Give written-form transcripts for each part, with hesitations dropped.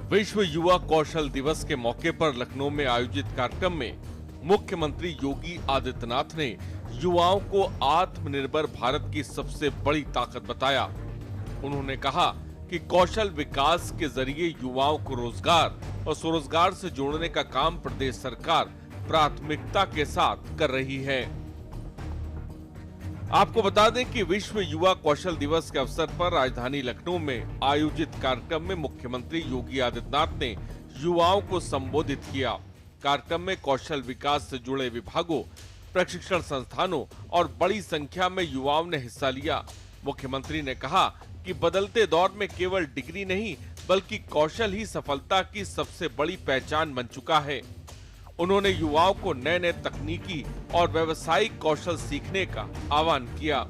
विश्व युवा कौशल दिवस के मौके पर लखनऊ में आयोजित कार्यक्रम में मुख्यमंत्री योगी आदित्यनाथ ने युवाओं को आत्मनिर्भर भारत की सबसे बड़ी ताकत बताया। उन्होंने कहा कि कौशल विकास के जरिए युवाओं को रोजगार और स्वरोजगार से जोड़ने का काम प्रदेश सरकार प्राथमिकता के साथ कर रही है। आपको बता दें कि विश्व युवा कौशल दिवस के अवसर पर राजधानी लखनऊ में आयोजित कार्यक्रम में मुख्यमंत्री योगी आदित्यनाथ ने युवाओं को संबोधित किया। कार्यक्रम में कौशल विकास से जुड़े विभागों, प्रशिक्षण संस्थानों और बड़ी संख्या में युवाओं ने हिस्सा लिया। मुख्यमंत्री ने कहा कि बदलते दौर में केवल डिग्री नहीं बल्कि कौशल ही सफलता की सबसे बड़ी पहचान बन चुका है। उन्होंने युवाओं को नए नए तकनीकी और व्यावसायिक कौशल सीखने का आह्वान किया।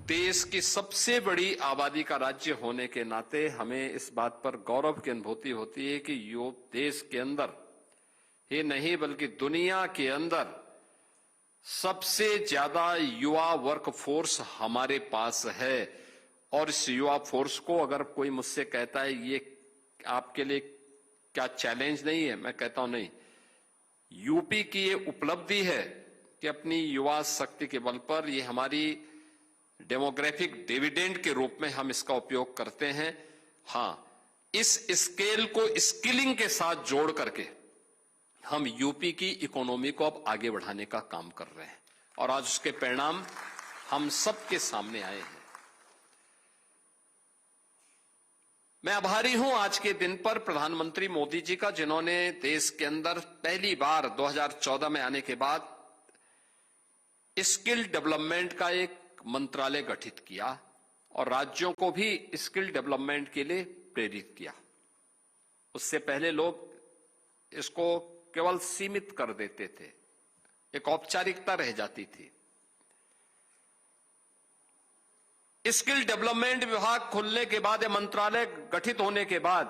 देश की सबसे बड़ी आबादी का राज्य होने के नाते हमें इस बात पर गौरव की अनुभूति होती है कि देश के अंदर ही नहीं बल्कि दुनिया के अंदर सबसे ज्यादा युवा वर्क फोर्स हमारे पास है। और इस युवा फोर्स को अगर कोई मुझसे कहता है ये आपके लिए क्या चैलेंज नहीं है, मैं कहता हूं नहीं, यूपी की ये उपलब्धि है कि अपनी युवा शक्ति के बल पर ये हमारी डेमोग्राफिक डिविडेंड के रूप में हम इसका उपयोग करते हैं। हां, इस स्केल को स्किलिंग के साथ जोड़ करके हम यूपी की इकोनॉमी को अब आगे बढ़ाने का काम कर रहे हैं और आज उसके परिणाम हम सबके सामने आए हैं। मैं आभारी हूं आज के दिन पर प्रधानमंत्री मोदी जी का, जिन्होंने देश के अंदर पहली बार 2014 में आने के बाद स्किल डेवलपमेंट का एक मंत्रालय गठित किया और राज्यों को भी स्किल डेवलपमेंट के लिए प्रेरित किया। उससे पहले लोग इसको केवल सीमित कर देते थे, एक औपचारिकता रह जाती थी। स्किल डेवलपमेंट विभाग खुलने के बाद, मंत्रालय गठित होने के बाद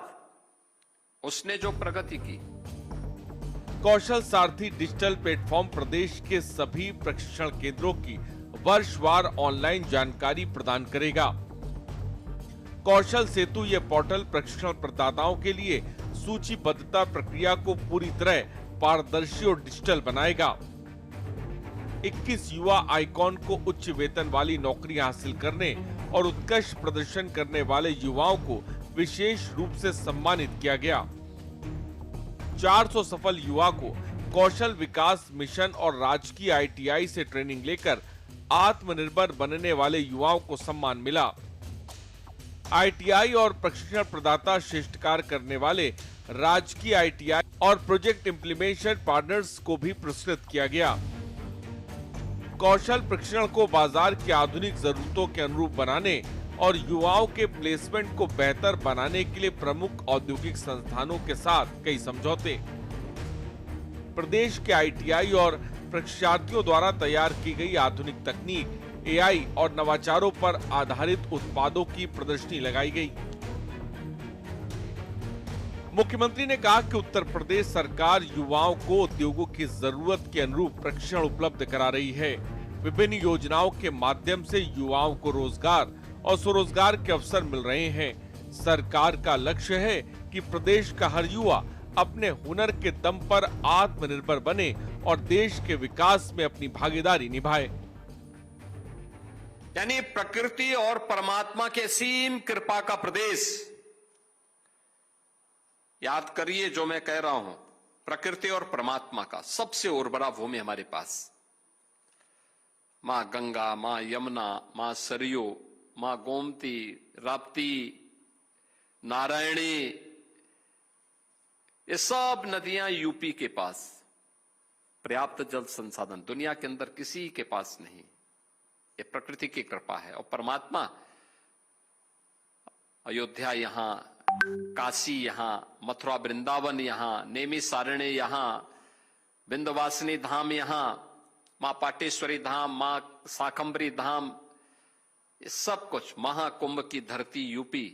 उसने जो प्रगति की, कौशल सारथी डिजिटल प्लेटफॉर्म प्रदेश के सभी प्रशिक्षण केंद्रों की वर्षवार ऑनलाइन जानकारी प्रदान करेगा। कौशल सेतु ये पोर्टल प्रशिक्षण प्रदाताओं के लिए सूचीबद्धता प्रक्रिया को पूरी तरह पारदर्शी और डिजिटल बनाएगा। 21 युवा आइकॉन को उच्च वेतन वाली नौकरियां हासिल करने और उत्कृष्ट प्रदर्शन करने वाले युवाओं को विशेष रूप से सम्मानित किया गया। 400 सफल युवा को कौशल विकास मिशन और राजकीय ITI से ट्रेनिंग लेकर आत्मनिर्भर बनने वाले युवाओं को सम्मान मिला। ITI और प्रशिक्षण प्रदाता श्रेष्ठ कार्य करने वाले राजकीय ITI और प्रोजेक्ट इम्प्लीमेंटेशन पार्टनर्स को भी पुरस्कृत किया गया। कौशल प्रशिक्षण को बाजार की आधुनिक जरूरतों के अनुरूप बनाने और युवाओं के प्लेसमेंट को बेहतर बनाने के लिए प्रमुख औद्योगिक संस्थानों के साथ कई समझौते। प्रदेश के ITI और प्रशिक्षार्थियों द्वारा तैयार की गई आधुनिक तकनीक, AI और नवाचारों पर आधारित उत्पादों की प्रदर्शनी लगाई गई। मुख्यमंत्री ने कहा कि उत्तर प्रदेश सरकार युवाओं को उद्योगों की जरूरत के अनुरूप प्रशिक्षण उपलब्ध करा रही है। विभिन्न योजनाओं के माध्यम से युवाओं को रोजगार और स्वरोजगार के अवसर मिल रहे हैं। सरकार का लक्ष्य है कि प्रदेश का हर युवा अपने हुनर के दम पर आत्मनिर्भर बने और देश के विकास में अपनी भागीदारी निभाए। यानी प्रकृति और परमात्मा के असीम कृपा का प्रदेश। याद करिए जो मैं कह रहा हूं, प्रकृति और परमात्मा का सबसे उर्वरा भूमि हमारे पास। मां गंगा, मां यमुना, मां सरयू, मां गोमती, राप्ती, नारायणी, ये सब नदियां यूपी के पास। पर्याप्त जल संसाधन दुनिया के अंदर किसी के पास नहीं। ये प्रकृति की कृपा है। और परमात्मा, अयोध्या यहां, काशी यहां, मथुरा वृंदावन यहां, नेमी सारणी यहां, विंध्यवासिनी धाम यहां, मां पाटेश्वरी धाम, मां शाकंभरी धाम, ये सब कुछ, महाकुंभ की धरती यूपी।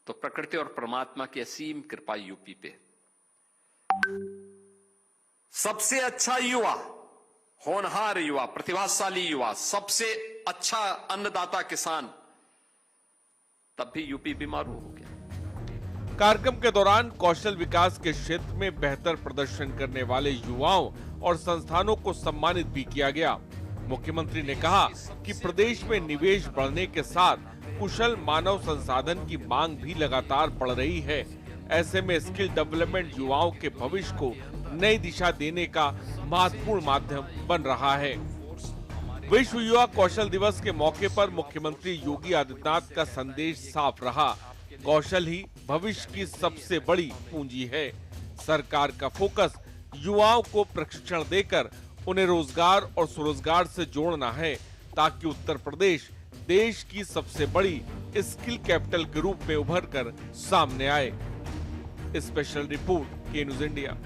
तो प्रकृति और परमात्मा की असीम कृपा यूपी पे। सबसे अच्छा युवा, होनहार युवा, प्रतिभाशाली युवा, सबसे अच्छा अन्नदाता किसान, तब भी यूपी बीमारू हो गया। कार्यक्रम के दौरान कौशल विकास के क्षेत्र में बेहतर प्रदर्शन करने वाले युवाओं और संस्थानों को सम्मानित भी किया गया। मुख्यमंत्री ने कहा कि प्रदेश में निवेश बढ़ने के साथ कुशल मानव संसाधन की मांग भी लगातार बढ़ रही है। ऐसे में स्किल डेवलपमेंट युवाओं के भविष्य को नई दिशा देने का महत्वपूर्ण माध्यम बन रहा है। विश्व युवा कौशल दिवस के मौके पर मुख्यमंत्री योगी आदित्यनाथ का संदेश साफ रहा। कौशल ही भविष्य की सबसे बड़ी पूंजी है। सरकार का फोकस युवाओं को प्रशिक्षण देकर उन्हें रोजगार और स्वरोजगार से जोड़ना है, ताकि उत्तर प्रदेश देश की सबसे बड़ी स्किल कैपिटल के रूप में उभर कर सामने आए। स्पेशल रिपोर्ट के न्यूज़ इंडिया।